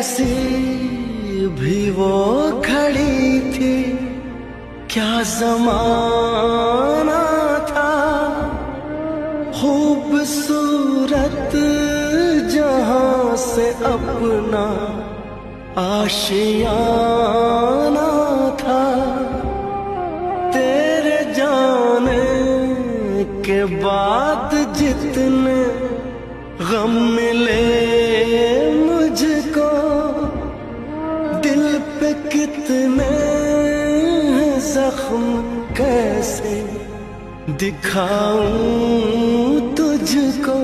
कैसी भी वो घड़ी थी, क्या ज़माना था। खूबसूरत जहां से अपना आशियाना था। तेरे जाने के बाद जितने गम मिले मुझको, दिल पे कितने जख्म कैसे दिखाऊं तुझको।